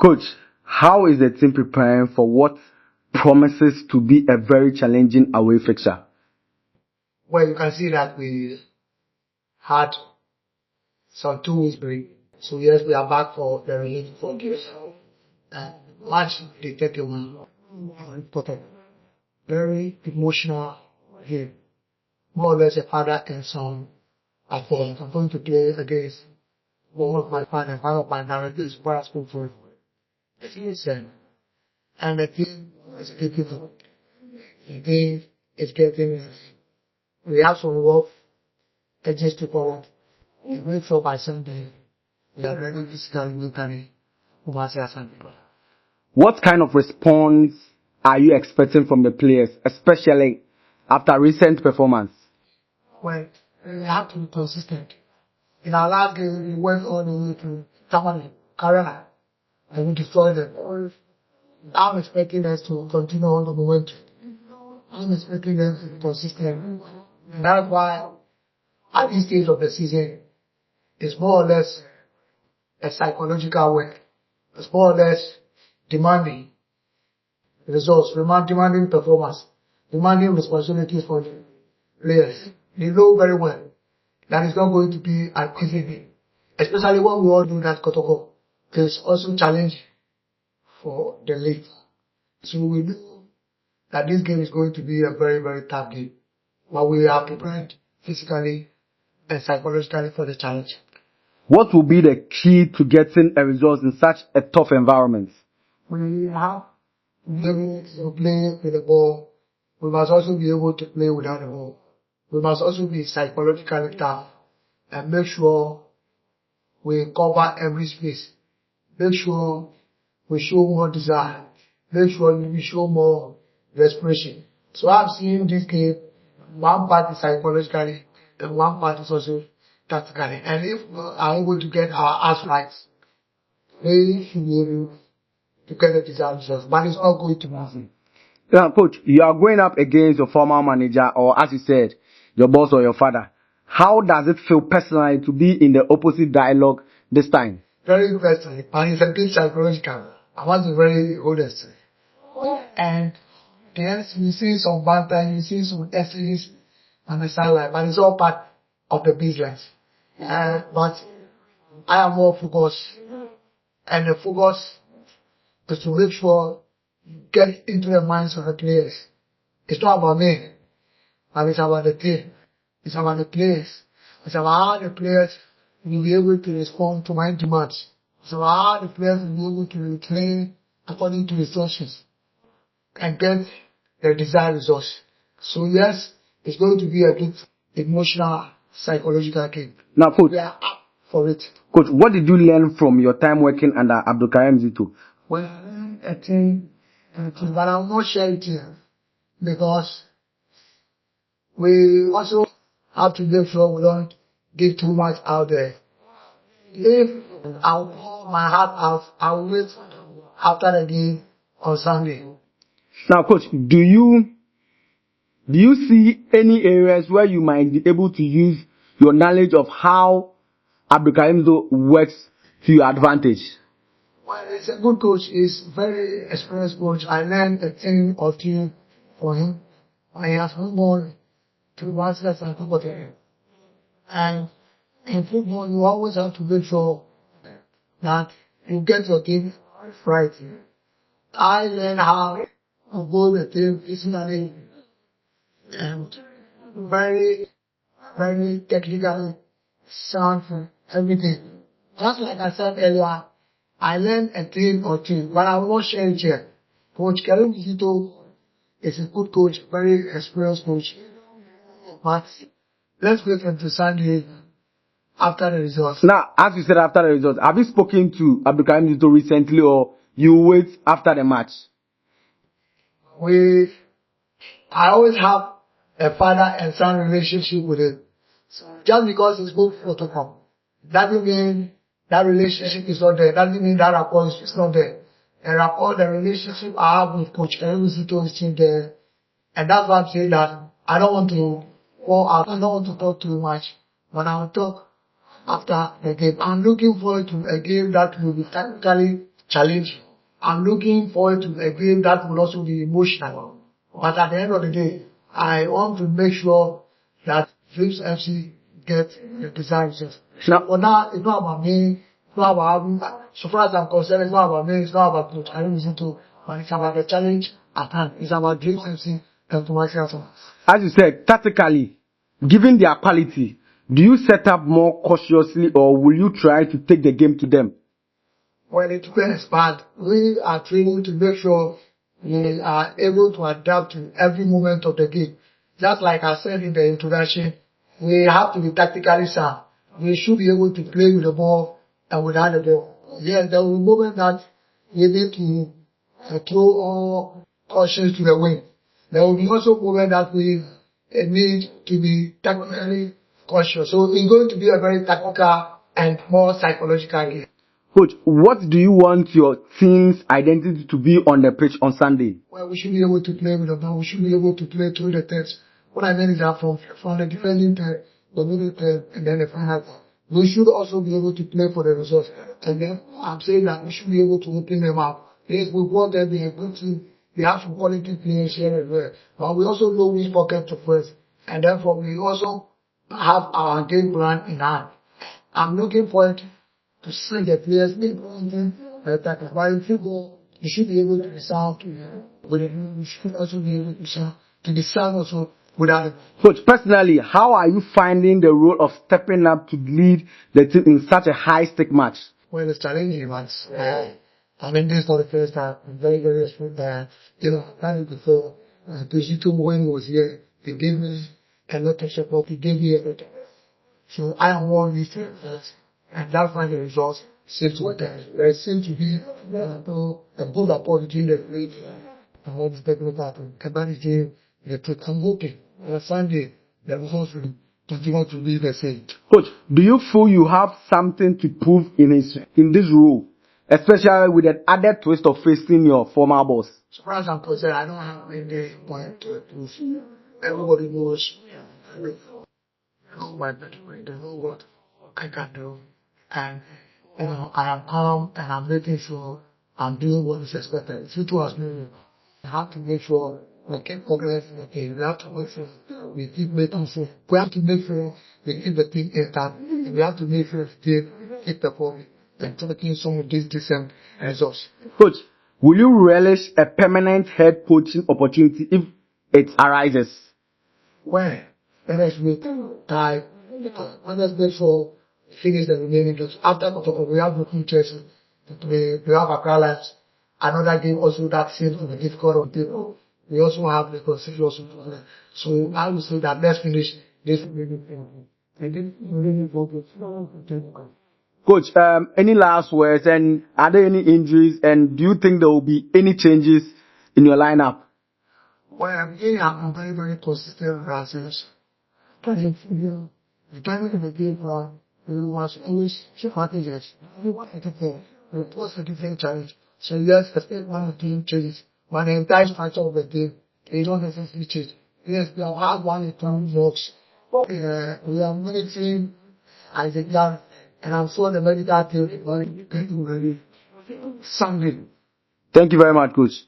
Coach, how is the team preparing for what promises to be a very challenging away fixture? Well, you can see that we had some 2 weeks break. So yes, we are back for the remaining 4 games. Match the 31 Kotoko. Very emotional game. More or less a father and son at home. I'm going to play against one of my partners, one of my narratives, where I spoke for it. And the team is getting, the game is getting, we have some work against the forward. We make sure by Sunday, we are ready to start military over Asante. What kind of response are you expecting from the players, especially after recent performance? Well, we have to be consistent. In our last game, we went all the way to Tamale, Karana, and we destroyed them. I'm expecting us to continue on the momentum. I'm expecting them to be consistent. And that's why, at this stage of the season, it's more or less a psychological work. It's more or less demanding results, demanding performance, demanding responsibilities for the players. They know very well that it's not going to be an easy game, especially when we all do that Kotoko. There's also challenge for the league. So we know that this game is going to be a very, very tough game. But we are prepared physically and psychologically for the challenge. What will be the key to getting a result in such a tough environment? We have to be able to play with the ball. We must also be able to play without the ball. We must also be psychologically tough and make sure we cover every space. Make sure we show more desire. Make sure we show more desperation. So I've seen this game, one part is psychologically and one part is also tactically. And if we are able to get our ass right, we should be able to get the desired results. But it's not going to be easy. Now, Coach, you are going up against your former manager, or as you said, your boss or your father. How does it feel personally to be in the opposite dialogue this time? Very personally, and it's a bit psychological. I want to be very honest. And then you see some banter, you see some essays and the sideline, but it's all part of the business. But I am more focused, and the focus is to make sure you get into the minds of the players. It's not about me, but it's about the team. It's about the players. It's about how the players will be able to respond to my demands. It's about how the players will be able to train according to instructions and get the desired results. So yes, it's going to be a bit emotional, psychological game. Now, Coach, We are up for it. Coach, what did you learn from your time working under Abdulkarim Zito? Well, I think, but I will not share it here because we also have to make sure we don't give too much out there. If I'll pour my heart out, I'll wait after the game on Sunday. Now, Coach, do you see any areas where you might be able to use your knowledge of how Abdulkarim Zito works to your advantage? Well, he's a good coach. He's a very experienced coach. I learned a thing or two from him. He has football to masters and football. And in football, you always have to make sure that you get your team right. I learned how to go the team physically and very, very technically sound for everything. Just like I said earlier, I learned a thing or two, but I will not share it here. Coach Karim Zito is a good coach, very experienced coach. But let's wait until Sunday after the results. Now, as you said after the results, have you spoken to Abdulkarim Zito recently, or you wait after the match? I always have a father and son relationship with him. Just because he's good protocol, doesn't mean that relationship is not there. Doesn't mean that rapport is not there. The relationship I have with Coach Karim Zito is still there. And that's why I'm saying that I don't want to go out. I don't want to talk too much. But I will talk after the game. I'm looking forward to a game that will be technically challenging. I'm looking forward to a game that will also be emotional. But at the end of the day, I want to make sure that Dreams FC get the desired result. For now, it's not about me, it's not about having, so far as I'm concerned, it's not about me, it's not about the challenge, but it's about the challenge at hand. It's about Dreams FC and to myself. As you said, tactically, given their quality, do you set up more cautiously or will you try to take the game to them? Well, it depends, but we are training to make sure we are able to adapt to every moment of the game. Just like I said in the introduction, we have to be tactically sound. We should be able to play with the ball and without the ball. Yes, there will be moments that we need to throw all cautions to the wind. There will be also moments that we need to be tactically cautious. So it's going to be a very tactical and more psychological game. Coach, what do you want your team's identity to be on the pitch on Sunday? Well, we should be able to play with the ball. We should be able to play through the tests. What I mean is that from the defending third, the middle third, and then the final third, we should also be able to play for the results. And then I'm saying that we should be able to open them up. Yes, we want them to be a good team. They have some quality players here as well. But we also know which pocket to press. And therefore, we also have our game plan in hand. I'm looking forward to see the players that while you should be able to be sound, but you should also be able to be sound also without it. Coach, personally, how are you finding the role of stepping up to lead the team in such a high-stake match? Well, it's challenging once. I mean, this is not the first time. I'm very, very respectful that, time before, Tujito when he was here, they gave me a lot of support, they gave me everything. So I am one of these and that's why the results seem to attend. There seems to be a good rapport between the three and what is taking part in capacity, the truth. I'm hoping on Sunday the results will continue to be the same. Coach, do you feel you have something to prove in this role, especially with an added twist of facing your former boss? As far as I'm concerned, I don't have any point to prove. Everybody knows my better way, they know what I can do. And, I am calm and I'm making sure I'm doing what is expected. If you two are me, we have to make sure we keep progressing. Okay, we have to make sure we keep making sure. We have to make sure we keep the team intact. We have to make sure the team keep performing and taking some of these decent results. Coach, will you relish a permanent head coaching opportunity if it arises? Well, let's make time. Let's make sure finish the remaining games. After Kotoko, we have looking Chelsea. We have Accra Lions. Another game also that seems to be difficult on people. We also have the constitution also. So I would say that let's finish this remaining game. Coach, any last words and are there any injuries and do you think there will be any changes in your lineup? Well, I'm very, very consistent with the timing of the game plan. We must always shift strategies. We want to pose a different challenge. So yes, expect one of the team changes. But the entire structure of the game, they don't necessarily change. Yes, we have had one or two knocks. We are managing as a young, and I'm sure the medical team is going to be ready Sunday. Thank you very much, Coach.